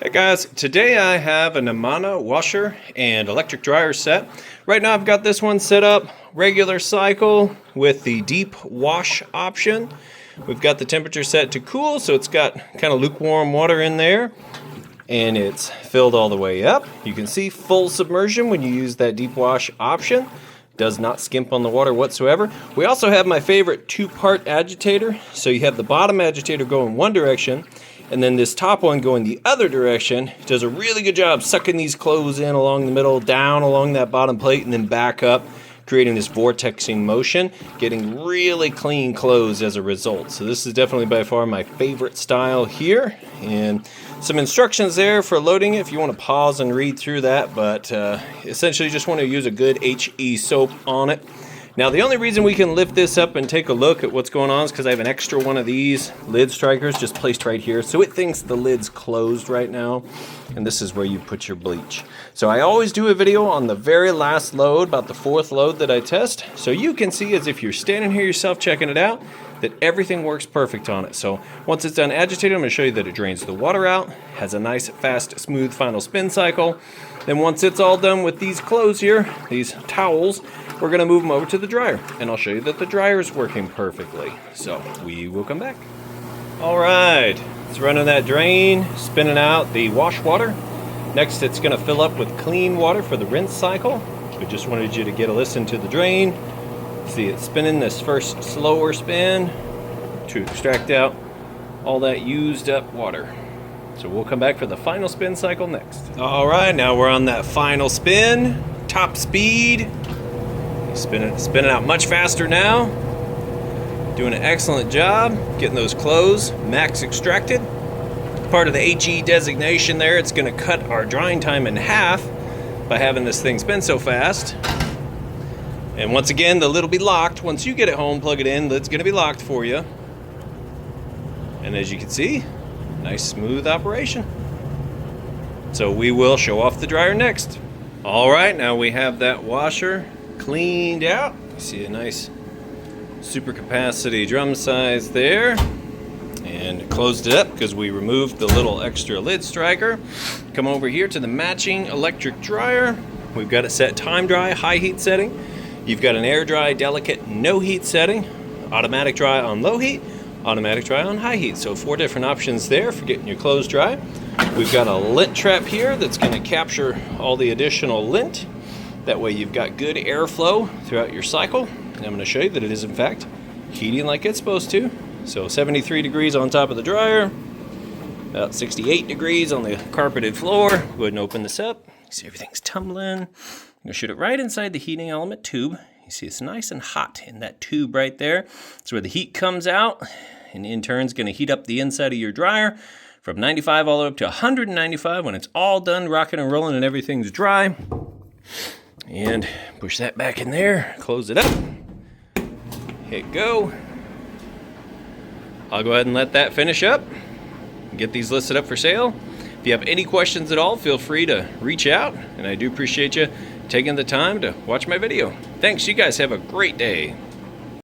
Hey guys, today I have an Amana washer and electric dryer set. Right now I've got this one set up regular cycle with the deep wash option. We've got the temperature set to cool, so it's got kind of lukewarm water in there and it's filled all the way up. You can see full submersion when you use that deep wash option. Does not skimp on the water whatsoever. We also have my favorite two-part agitator. So you have the bottom agitator going one direction, and then this top one going the other direction. It does a really good job sucking these clothes in along the middle, down along that bottom plate, and then back up, creating this vortexing motion, getting really clean clothes as a result. So this is definitely by far my favorite style here, and some instructions there for loading it if you want to pause and read through that, but essentially just want to use a good HE soap on it. Now the only reason we can lift this up and take a look at what's going on is because I have an extra one of these lid strikers just placed right here, so it thinks the lid's closed right now, and this is where you put your bleach. So I always do a video on the very last load, about the fourth load that I test, so you can see as if you're standing here yourself checking it out, that everything works perfect on it. So once it's done agitating, I'm going to show you that it drains the water out, has a nice, fast, smooth final spin cycle. Then once it's all done with these clothes here, these towels, we're going to move them over to the dryer, and I'll show you that the dryer is working perfectly. So we will come back. All right, it's running that drain, spinning out the wash water. Next, it's going to fill up with clean water for the rinse cycle. We just wanted you to get a listen to the drain. See it spinning this first slower spin to extract out all that used up water. So we'll come back for the final spin cycle next. All right, now we're on that final spin, top speed. Spinning out much faster now. Doing an excellent job getting those clothes max extracted. Part of the HE designation there, it's going to cut our drying time in half by having this thing spin so fast. And once again, the lid will be locked. Once you get it home, plug it in, lid's going to be locked for you. And as you can see, nice smooth operation. So we will show off the dryer next. All right, now we have that washer cleaned out. You see a nice super capacity drum size there. And closed it up because we removed the little extra lid striker. Come over here to the matching electric dryer. We've got it set time dry, high heat setting. You've got an air dry, delicate, no heat setting, automatic dry on low heat, automatic dry on high heat. So 4 different options there for getting your clothes dry. We've got a lint trap here that's going to capture all the additional lint. That way you've got good airflow throughout your cycle. And I'm going to show you that it is in fact heating like it's supposed to. So 73 degrees on top of the dryer, about 68 degrees on the carpeted floor. Go ahead and open this up. You see everything's tumbling. I'm going to shoot it right inside the heating element tube. You see it's nice and hot in that tube right there. That's where the heat comes out, and in turn is going to heat up the inside of your dryer from 95 all the way up to 195 when it's all done rocking and rolling and everything's dry. And push that back in there, close it up, hit go. I'll go ahead and let that finish up, get these listed up for sale. If you have any questions at all, feel free to reach out, and I do appreciate you taking the time to watch my video. Thanks, you guys have a great day.